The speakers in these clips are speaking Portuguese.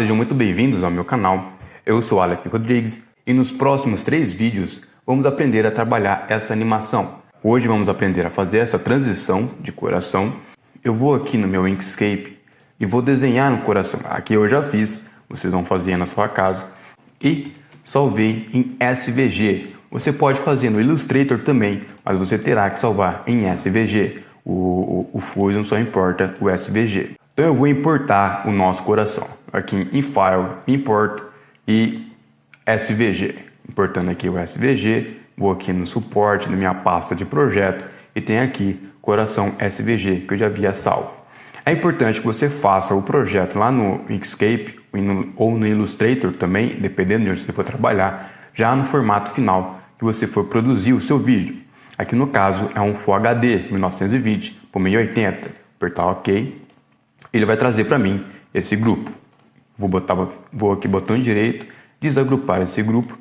Sejam muito bem-vindos ao meu canal. Eu sou Aleph Rodrigues e nos próximos 3 vídeos vamos aprender a trabalhar essa animação. Hoje vamos aprender a fazer essa transição de coração. Eu vou aqui no meu Inkscape e vou desenhar no coração. Aqui eu já fiz, vocês vão fazer na sua casa. E salvei em SVG. Você pode fazer no Illustrator também, mas você terá que salvar em SVG. O Fusion só importa o SVG. Então eu vou importar o nosso coração. Aqui em File, Import e SVG. Importando aqui o SVG, vou aqui no suporte, na minha pasta de projeto e tem aqui coração SVG que eu já havia salvo. É importante que você faça o projeto lá no Inkscape ou no Illustrator também, dependendo de onde você for trabalhar, já no formato final que você for produzir o seu vídeo. Aqui no caso é um Full HD 1920 por 1080. Apertar OK. Ele vai trazer para mim esse grupo. Vou aqui botão direito, desagrupar esse grupo,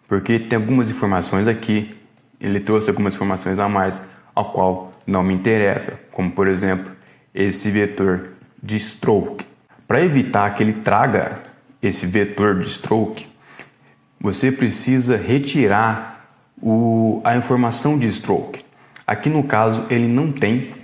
porque tem algumas informações aqui. Ele trouxe algumas informações a mais, ao qual não me interessa, como por exemplo esse vetor de stroke. Para evitar que ele traga esse vetor de stroke, você precisa retirar a informação de stroke. Aqui no caso ele não tem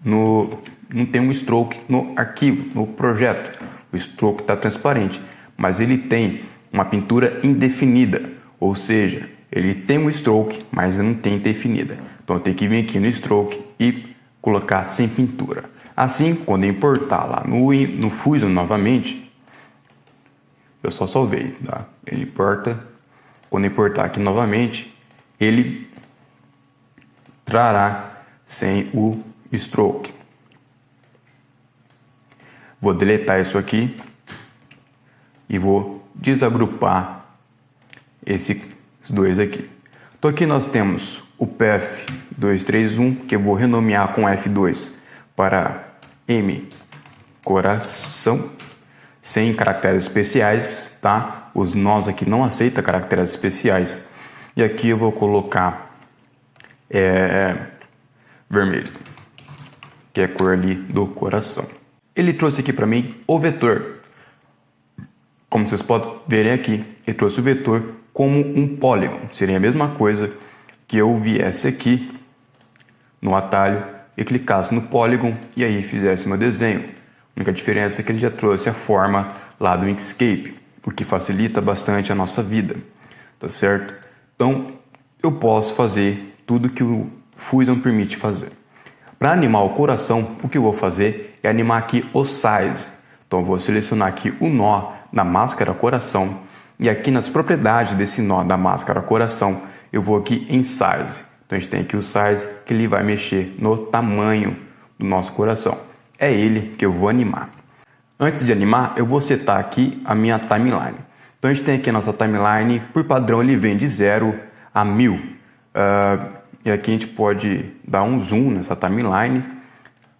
um stroke no arquivo, no projeto. O stroke está transparente, mas ele tem uma pintura indefinida, ou seja, ele tem um stroke, mas não tem definida. Então eu tenho que vir aqui no stroke e colocar sem pintura. Assim, quando eu importar lá no Fusion novamente, eu só salvei, tá? Ele importa. Quando eu importar aqui novamente, ele trará sem o stroke. Vou deletar isso aqui e vou desagrupar esses dois aqui. Então aqui nós temos o PF231, que eu vou renomear com F2 para M coração, sem caracteres especiais, tá? Os nós aqui não aceitam caracteres especiais. E aqui eu vou colocar vermelho, que é a cor ali do coração. Ele trouxe aqui para mim o vetor. Como vocês podem ver aqui, ele trouxe o vetor como um polígono. Seria a mesma coisa que eu viesse aqui no atalho e clicasse no polígono e aí fizesse meu desenho. A única diferença é que ele já trouxe a forma lá do Inkscape, o que facilita bastante a nossa vida, tá certo? Então, eu posso fazer tudo que o Fusion permite fazer. Para animar o coração, o que eu vou fazer é animar aqui o size. Então eu vou selecionar aqui o nó da máscara coração e aqui nas propriedades desse nó da máscara coração, eu vou aqui em size. Então a gente tem aqui o size que ele vai mexer no tamanho do nosso coração. É ele que eu vou animar. Antes de animar, eu vou setar aqui a minha timeline. Então a gente tem aqui a nossa timeline, por padrão ele vem de 0 a 1000. E aqui a gente pode dar um zoom nessa timeline.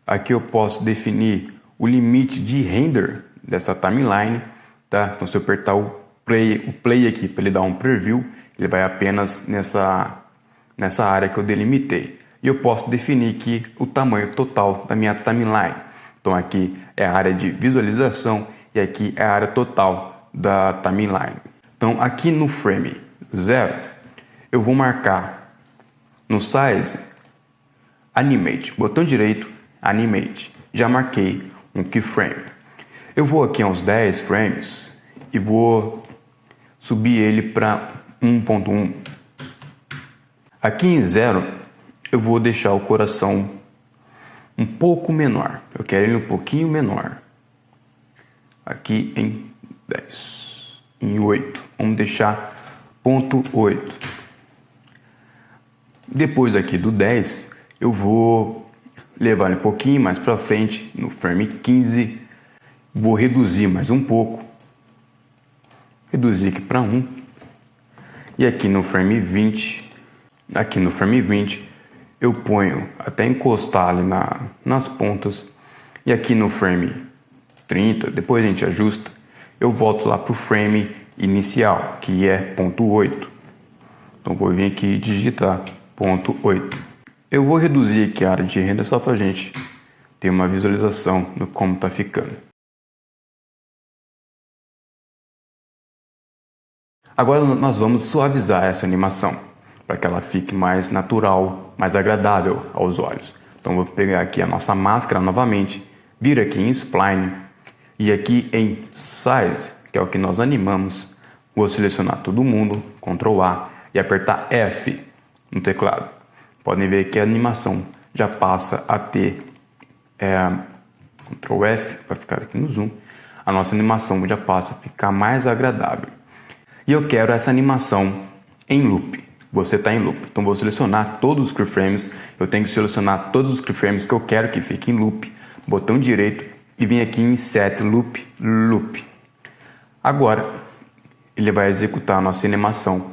Aqui eu posso definir o limite de render dessa timeline, tá? Então se eu apertar o play aqui para ele dar um preview, ele vai apenas nessa área que eu delimitei. E eu posso definir aqui o tamanho total da minha timeline. Então aqui é a área de visualização e aqui é a área total da timeline. Então aqui no frame 0, eu vou marcar no size, animate, botão direito, animate. Já marquei um keyframe. Eu vou aqui a uns 10 frames e vou subir ele para 1.1. Aqui em 0, eu vou deixar o coração um pouco menor. Eu quero ele um pouquinho menor. Aqui em 10. Em 8. Vamos deixar 0.8. Depois aqui do 10, eu vou levar ele um pouquinho mais para frente, no frame 15, vou reduzir mais um pouco, reduzir aqui para 1, e aqui no frame 20, eu ponho até encostar ali nas pontas, e aqui no frame 30, depois a gente ajusta, eu volto lá para o frame inicial, que é 0.8, então vou vir aqui e digitar 0.8. Eu vou reduzir aqui a área de renda só para a gente ter uma visualização do como está ficando. Agora nós vamos suavizar essa animação, para que ela fique mais natural, mais agradável aos olhos. Então vou pegar aqui a nossa máscara novamente, vir aqui em Spline e aqui em Size, que é o que nós animamos. Vou selecionar todo mundo, Ctrl A e apertar F no teclado. Podem ver que a animação já passa a ter Ctrl F, vai ficar aqui no zoom. A nossa animação já passa a ficar mais agradável. E eu quero essa animação em loop. Você está em loop. Então vou selecionar todos os keyframes. Eu tenho que selecionar todos os keyframes que eu quero que fiquem em loop. Botão direito e vim aqui em Set Loop, Loop. Agora ele vai executar a nossa animação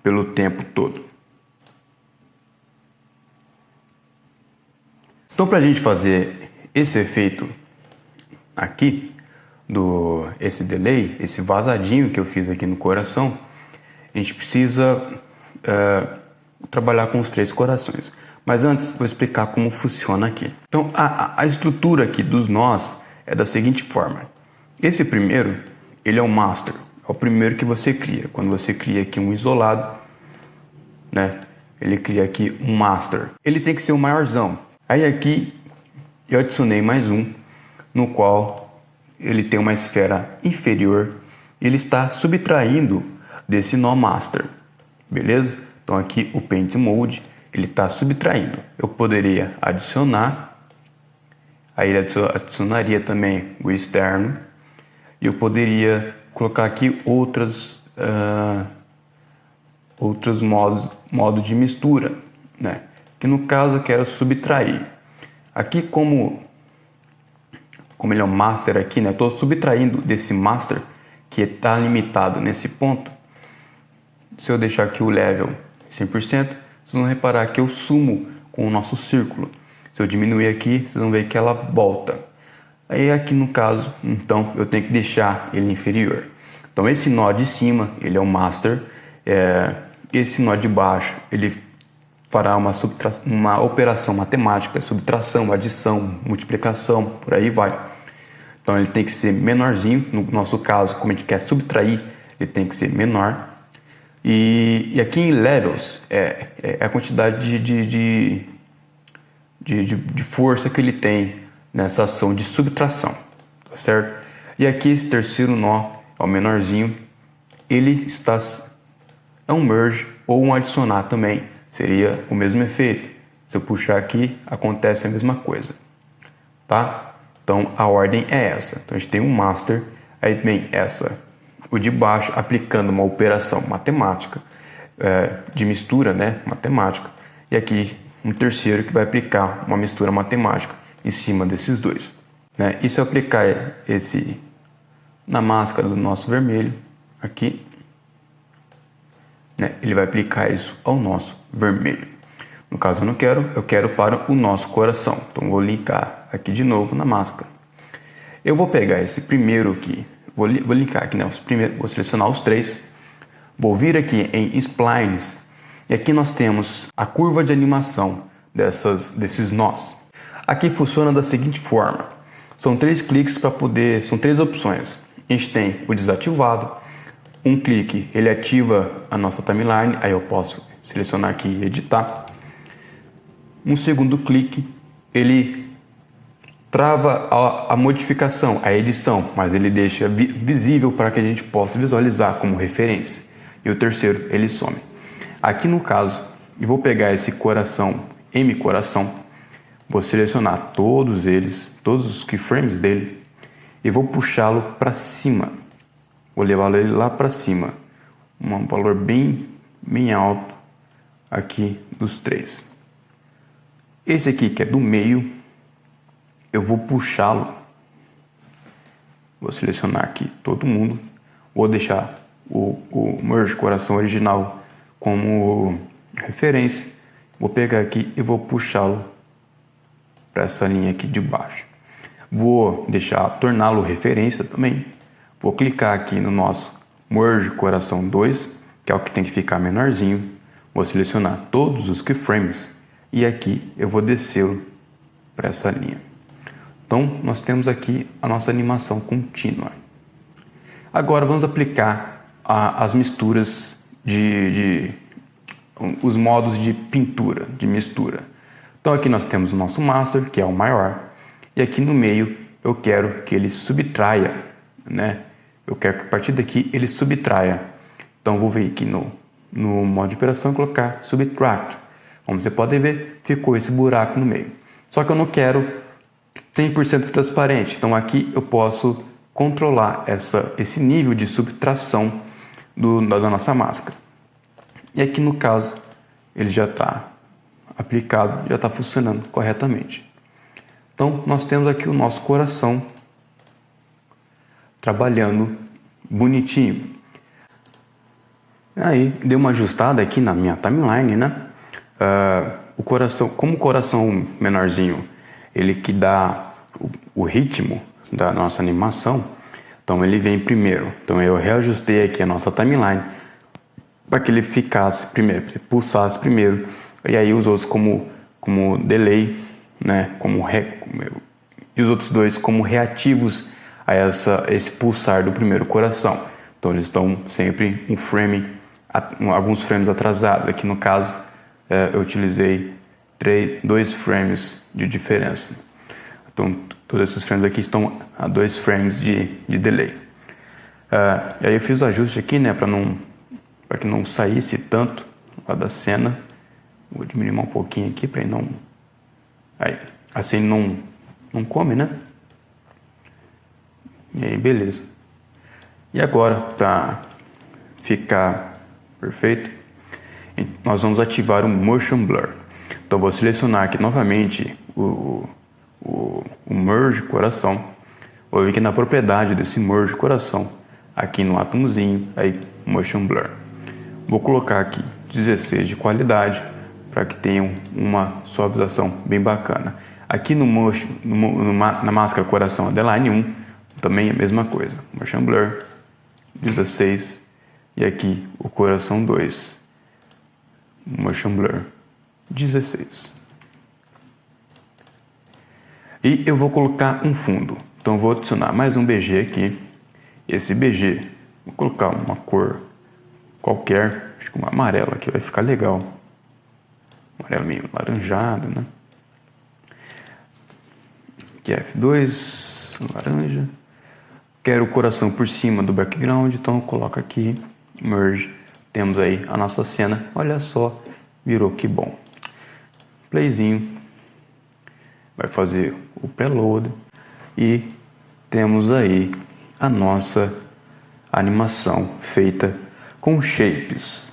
pelo tempo todo. Então, para a gente fazer esse efeito aqui, esse delay, esse vazadinho que eu fiz aqui no coração, a gente precisa trabalhar com os 3 corações. Mas antes, vou explicar como funciona aqui. Então, a estrutura aqui dos nós é da seguinte forma. Esse primeiro, ele é o master. É o primeiro que você cria. Quando você cria aqui um isolado, né? Ele cria aqui um master. Ele tem que ser o maiorzão. Aí aqui, eu adicionei mais um, no qual ele tem uma esfera inferior. Ele está subtraindo desse nó master. Beleza? Então aqui o Paint Mode, ele está subtraindo. Eu poderia adicionar, aí ele adicionaria também o externo, e eu poderia colocar aqui outros modos de mistura, né? Que no caso eu quero subtrair. Aqui como ele é um master aqui, né? Estou subtraindo desse master que está limitado nesse ponto. Se eu deixar aqui o level 100%, vocês vão reparar que eu sumo com o nosso círculo. Se eu diminuir aqui, vocês vão ver que ela volta. Aí aqui no caso, então, eu tenho que deixar ele inferior. Então esse nó de cima, ele é o master. Esse nó de baixo, ele fará uma operação matemática, subtração, adição, multiplicação, por aí vai. Então ele tem que ser menorzinho. No nosso caso, como a gente quer subtrair, ele tem que ser menor. E aqui em levels é a quantidade de força que ele tem nessa ação de subtração, tá certo? E aqui esse terceiro nó é o menorzinho, ele é um merge ou um adicionar também, seria o mesmo efeito. Se eu puxar aqui, acontece a mesma coisa, tá? Então a ordem é essa. Então a gente tem um master, aí vem o de baixo aplicando uma operação matemática, de mistura, né, matemática, e aqui um terceiro que vai aplicar uma mistura matemática em cima desses dois, né? E se eu aplicar esse na máscara do nosso vermelho aqui, né, ele vai aplicar isso ao nosso vermelho. No caso eu não quero, eu quero para o nosso coração. Então vou linkar aqui de novo na máscara. Eu vou pegar esse primeiro aqui, vou linkar aqui, né, vou selecionar os 3, vou vir aqui em Splines e aqui nós temos a curva de animação desses nós. Aqui funciona da seguinte forma: são 3 cliques são 3 opções. A gente tem o desativado, um clique ele ativa a nossa timeline, aí eu posso selecionar aqui e editar. Um segundo clique ele trava a modificação, a edição, mas ele deixa visível para que a gente possa visualizar como referência. E o terceiro ele some. Aqui no caso, eu vou pegar esse coração, M coração, vou selecionar todos os keyframes dele e vou puxá-lo para cima. Vou levá-lo ele lá para cima, um valor bem alto aqui dos 3. Esse aqui que é do meio, eu vou puxá-lo. Vou selecionar aqui todo mundo. Vou deixar o merge coração original como referência. Vou pegar aqui e vou puxá-lo para essa linha aqui de baixo. Vou torná-lo referência também. Vou clicar aqui no nosso merge coração 2, que é o que tem que ficar menorzinho. Vou selecionar todos os keyframes e aqui eu vou descê-lo para essa linha. Então nós temos aqui a nossa animação contínua. Agora vamos aplicar as misturas os modos de pintura, de mistura. Então aqui nós temos o nosso master, que é o maior, e aqui no meio eu quero que ele subtraia, né? Eu quero que a partir daqui ele subtraia. Então vou vir aqui no modo de operação e colocar subtract. Como você pode ver, ficou esse buraco no meio. Só que eu não quero 100% transparente, então aqui eu posso controlar esse nível de subtração da nossa máscara. E aqui no caso, ele já está aplicado, já está funcionando corretamente. Então, nós temos aqui o nosso coração trabalhando bonitinho. Aí, dei uma ajustada aqui na minha timeline, né? O coração, como o coração menorzinho, ele que dá o ritmo da nossa animação, então ele vem primeiro. Então eu reajustei aqui a nossa timeline para que ele ficasse primeiro, pulsasse primeiro, e aí os outros como delay, né, e os outros dois como reativos a esse pulsar do primeiro coração. Então eles estão sempre alguns frames atrasados. Aqui no caso eu utilizei 2 frames de diferença. Então todos esses frames aqui estão a 2 frames de delay. E aí eu fiz o ajuste aqui, né, para que não saísse tanto lá da cena. Vou diminuir um pouquinho aqui para não... Aí, assim não come, né? E aí, beleza. E agora, para ficar perfeito, nós vamos ativar o Motion Blur. Então, vou selecionar aqui novamente o Merge Coração. Vou vir aqui na propriedade desse Merge Coração, aqui no átomozinho, aí Motion Blur. Vou colocar aqui 16 de qualidade, para que tenham uma suavização bem bacana. Aqui na máscara coração Adeline 1, também é a mesma coisa. Motion Blur, 16. E aqui o coração 2. Motion Blur, 16. E eu vou colocar um fundo. Então vou adicionar mais um BG aqui. Esse BG, vou colocar uma cor qualquer, acho que uma amarela aqui vai ficar legal. Amarelo meio laranjado, né? Aqui é F2, laranja. Quero o coração por cima do background, então eu coloco aqui, merge. Temos aí a nossa cena, olha só, virou que bom. Playzinho, vai fazer o preload e temos aí a nossa animação feita com shapes.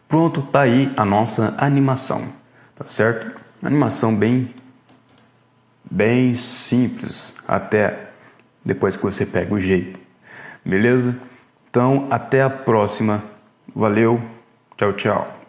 Pronto, tá aí a nossa animação, tá certo? Animação bem simples, até depois que você pega o jeito, beleza? Então, até a próxima. Valeu, tchau, tchau.